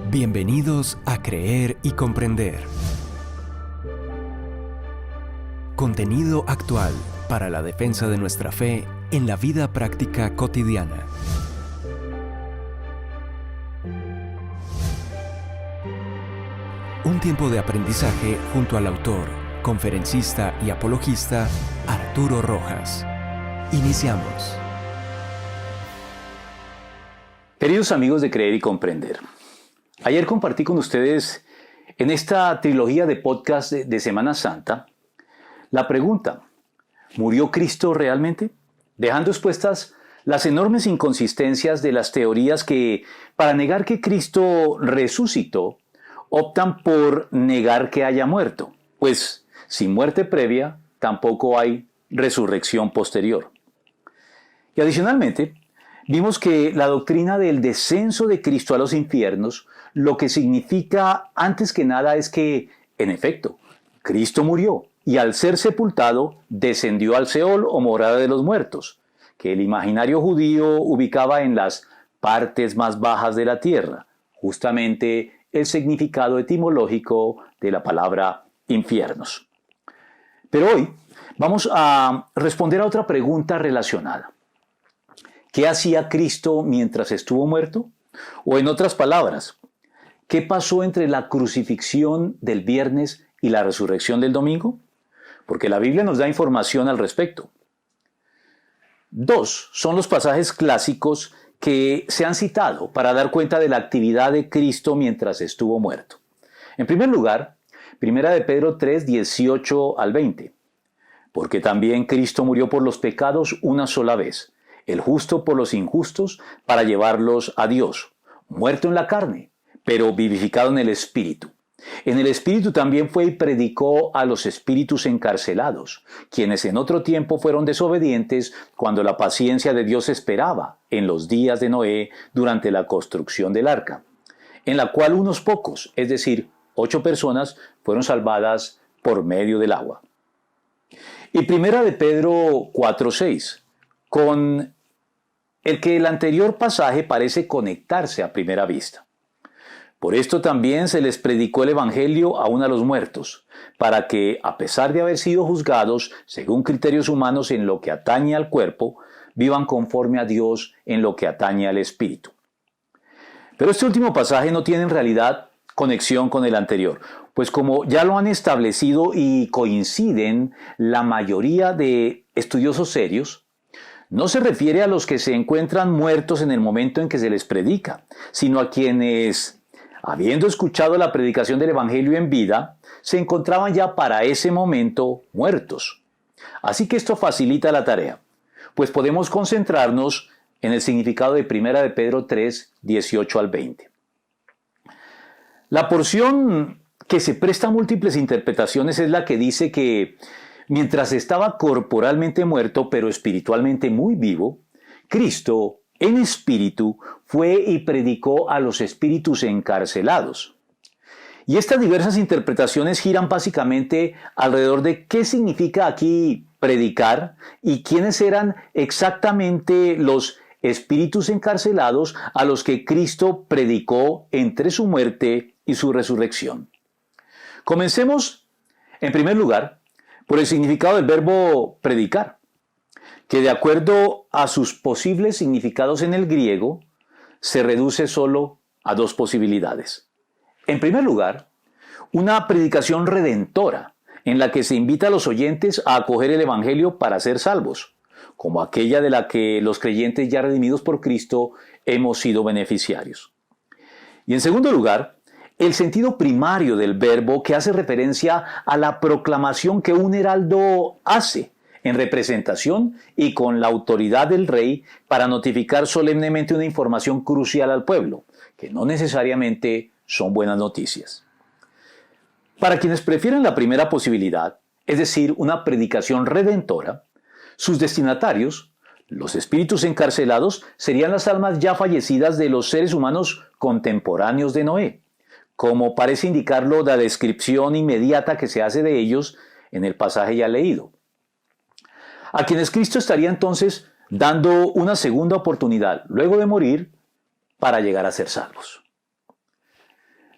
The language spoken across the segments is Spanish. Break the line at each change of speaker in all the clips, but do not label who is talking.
Bienvenidos a Creer y Comprender. Contenido actual para la defensa de nuestra fe en la vida práctica cotidiana. Un tiempo de aprendizaje junto al autor, conferencista y apologista Arturo Rojas. Iniciamos.
Queridos amigos de Creer y Comprender, ayer compartí con ustedes en esta trilogía de podcast de Semana Santa la pregunta: ¿murió Cristo realmente? Dejando expuestas las enormes inconsistencias de las teorías que, para negar que Cristo resucitó, optan por negar que haya muerto, pues sin muerte previa tampoco hay resurrección posterior. Y adicionalmente, vimos que la doctrina del descenso de Cristo a los infiernos lo que significa antes que nada es que, en efecto, Cristo murió y al ser sepultado descendió al Seol o morada de los muertos, que el imaginario judío ubicaba en las partes más bajas de la tierra, justamente el significado etimológico de la palabra infiernos. Pero hoy vamos a responder a otra pregunta relacionada. ¿Qué hacía Cristo mientras estuvo muerto? O en otras palabras, ¿qué pasó entre la crucifixión del viernes y la resurrección del domingo? Porque la Biblia nos da información al respecto. Dos son los pasajes clásicos que se han citado para dar cuenta de la actividad de Cristo mientras estuvo muerto. En primer lugar, 1 de Pedro 3, 18 al 20. Porque también Cristo murió por los pecados una sola vez, el justo por los injustos, para llevarlos a Dios, muerto en la carne, pero vivificado en el Espíritu. En el Espíritu también fue y predicó a los espíritus encarcelados, quienes en otro tiempo fueron desobedientes cuando la paciencia de Dios esperaba en los días de Noé durante la construcción del arca, en la cual unos pocos, es decir, 8 personas, fueron salvadas por medio del agua. Y 1 de Pedro 4:6, con el que el anterior pasaje parece conectarse a primera vista. Por esto también se les predicó el Evangelio aún a los muertos, para que, a pesar de haber sido juzgados según criterios humanos en lo que atañe al cuerpo, vivan conforme a Dios en lo que atañe al espíritu. Pero este último pasaje no tiene en realidad conexión con el anterior, pues como ya lo han establecido y coinciden la mayoría de estudiosos serios, no se refiere a los que se encuentran muertos en el momento en que se les predica, sino a quienes, habiendo escuchado la predicación del Evangelio en vida, se encontraban ya para ese momento muertos. Así que esto facilita la tarea, pues podemos concentrarnos en el significado de 1 de Pedro 3, 18 al 20. La porción que se presta a múltiples interpretaciones es la que dice que mientras estaba corporalmente muerto, pero espiritualmente muy vivo, Cristo, en espíritu, fue y predicó a los espíritus encarcelados. Y estas diversas interpretaciones giran básicamente alrededor de qué significa aquí predicar y quiénes eran exactamente los espíritus encarcelados a los que Cristo predicó entre su muerte y su resurrección. Comencemos, en primer lugar, por el significado del verbo predicar, que de acuerdo a sus posibles significados en el griego, se reduce solo a 2 posibilidades. En primer lugar, una predicación redentora, en la que se invita a los oyentes a acoger el Evangelio para ser salvos, como aquella de la que los creyentes ya redimidos por Cristo hemos sido beneficiarios. Y en segundo lugar, el sentido primario del verbo, que hace referencia a la proclamación que un heraldo hace en representación y con la autoridad del rey para notificar solemnemente una información crucial al pueblo, que no necesariamente son buenas noticias. Para quienes prefieren la primera posibilidad, es decir, una predicación redentora, sus destinatarios, los espíritus encarcelados, serían las almas ya fallecidas de los seres humanos contemporáneos de Noé, como parece indicarlo la descripción inmediata que se hace de ellos en el pasaje ya leído. A quienes Cristo estaría entonces dando una segunda oportunidad luego de morir para llegar a ser salvos.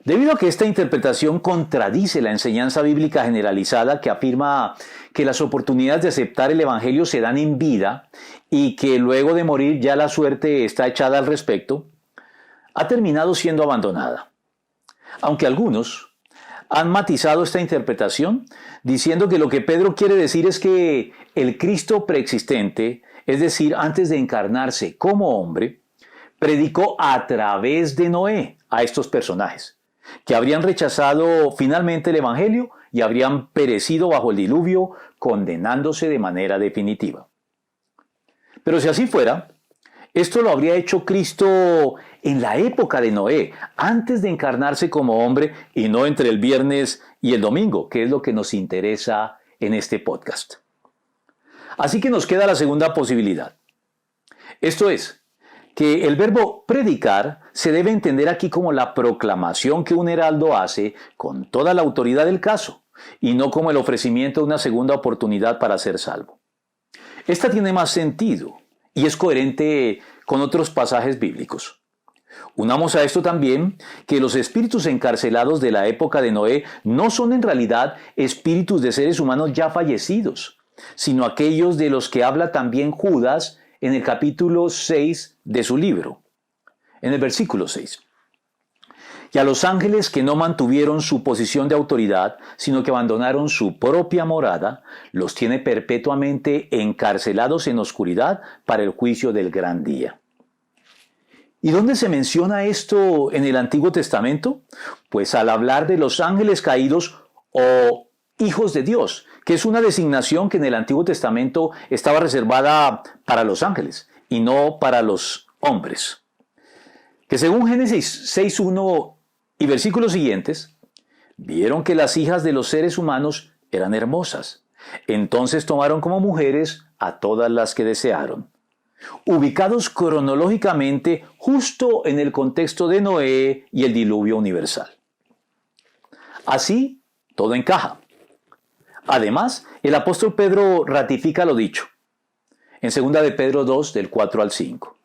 Debido a que esta interpretación contradice la enseñanza bíblica generalizada que afirma que las oportunidades de aceptar el Evangelio se dan en vida y que luego de morir ya la suerte está echada al respecto, ha terminado siendo abandonada. Aunque algunos han matizado esta interpretación diciendo que lo que Pedro quiere decir es que el Cristo preexistente, es decir, antes de encarnarse como hombre, predicó a través de Noé a estos personajes, que habrían rechazado finalmente el Evangelio y habrían perecido bajo el diluvio, condenándose de manera definitiva. Pero si así fuera, esto lo habría hecho Cristo en la época de Noé, antes de encarnarse como hombre y no entre el viernes y el domingo, que es lo que nos interesa en este podcast. Así que nos queda la segunda posibilidad. Esto es, que el verbo predicar se debe entender aquí como la proclamación que un heraldo hace con toda la autoridad del caso, y no como el ofrecimiento de una segunda oportunidad para ser salvo. Esta tiene más sentido y es coherente con otros pasajes bíblicos. Unamos a esto también que los espíritus encarcelados de la época de Noé no son en realidad espíritus de seres humanos ya fallecidos, sino aquellos de los que habla también Judas en el capítulo 6 de su libro, en el versículo 6. Y a los ángeles que no mantuvieron su posición de autoridad, sino que abandonaron su propia morada, los tiene perpetuamente encarcelados en oscuridad para el juicio del gran día. ¿Y dónde se menciona esto en el Antiguo Testamento? Pues al hablar de los ángeles caídos o hijos de Dios, que es una designación que en el Antiguo Testamento estaba reservada para los ángeles y no para los hombres. Que según Génesis 6:1 y versículos siguientes, vieron que las hijas de los seres humanos eran hermosas. Entonces tomaron como mujeres a todas las que desearon. Ubicados cronológicamente justo en el contexto de Noé y el diluvio universal. Así, todo encaja. Además, el apóstol Pedro ratifica lo dicho. En 2 de Pedro 2, del 4 al 5.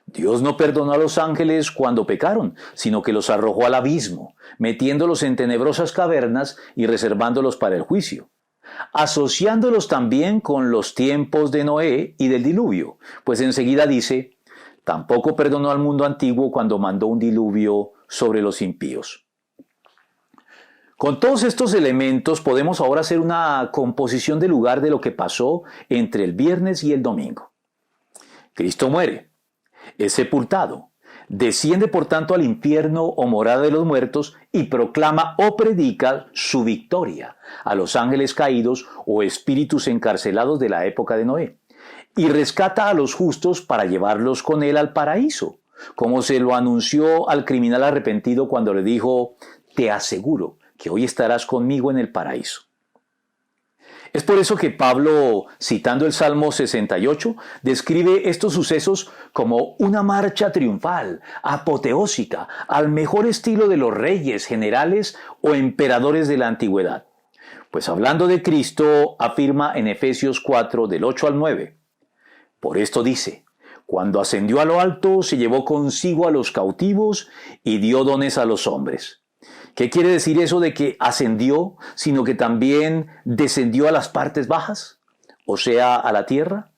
Dios no perdonó a los ángeles cuando pecaron, sino que los arrojó al abismo, metiéndolos en tenebrosas cavernas y reservándolos para el juicio, asociándolos también con los tiempos de Noé y del diluvio, pues enseguida dice, tampoco perdonó al mundo antiguo cuando mandó un diluvio sobre los impíos. Con todos estos elementos podemos ahora hacer una composición del lugar de lo que pasó entre el viernes y el domingo. Cristo muere. Es sepultado, desciende por tanto al infierno o morada de los muertos y proclama o predica su victoria a los ángeles caídos o espíritus encarcelados de la época de Noé, y rescata a los justos para llevarlos con él al paraíso, como se lo anunció al criminal arrepentido cuando le dijo, te aseguro que hoy estarás conmigo en el paraíso. Es por eso que Pablo, citando el Salmo 68, describe estos sucesos como una marcha triunfal, apoteósica, al mejor estilo de los reyes, generales o emperadores de la antigüedad. Pues hablando de Cristo, afirma en Efesios 4, del 8 al 9. Por esto dice, cuando ascendió a lo alto, se llevó consigo a los cautivos y dio dones a los hombres. ¿Qué quiere decir eso de que ascendió, sino que también descendió a las partes bajas? O sea, a la tierra.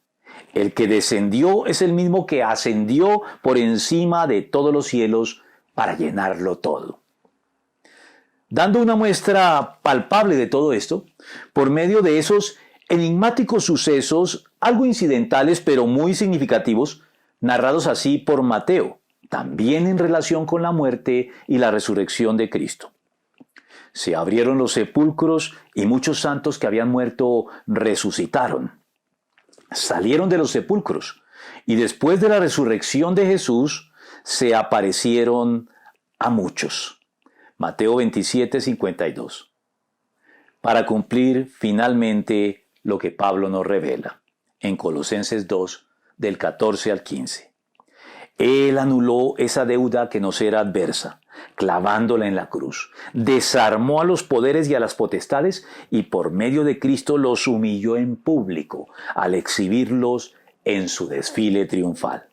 El que descendió es el mismo que ascendió por encima de todos los cielos para llenarlo todo. Dando una muestra palpable de todo esto, por medio de esos enigmáticos sucesos, algo incidentales pero muy significativos, narrados así por Mateo, también en relación con la muerte y la resurrección de Cristo. Se abrieron los sepulcros y muchos santos que habían muerto resucitaron. Salieron de los sepulcros y después de la resurrección de Jesús se aparecieron a muchos. Mateo 27, 52. Para cumplir finalmente lo que Pablo nos revela en Colosenses 2, del 14 al 15. Él anuló esa deuda que nos era adversa, clavándola en la cruz. Desarmó a los poderes y a las potestades y por medio de Cristo los humilló en público al exhibirlos en su desfile triunfal.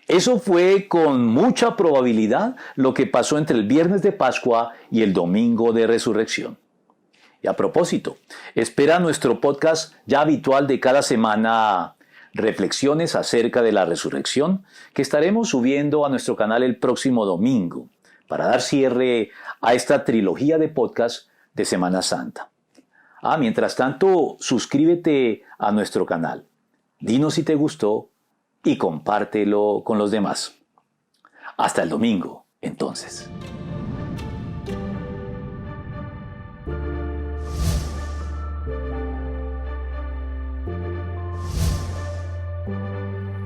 Eso fue con mucha probabilidad lo que pasó entre el viernes de Pascua y el domingo de Resurrección. Y a propósito, espera nuestro podcast ya habitual de cada semana, Reflexiones acerca de la Resurrección, que estaremos subiendo a nuestro canal el próximo domingo, para dar cierre a esta trilogía de podcast de Semana Santa. Mientras tanto, suscríbete a nuestro canal. Dinos si te gustó y compártelo con los demás. Hasta el domingo, entonces.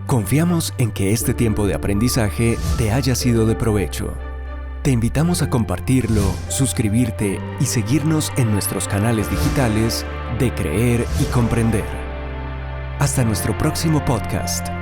Confiamos en que este tiempo de aprendizaje te haya sido de provecho. Te invitamos a compartirlo, suscribirte y seguirnos en nuestros canales digitales de Creer y Comprender. Hasta nuestro próximo podcast.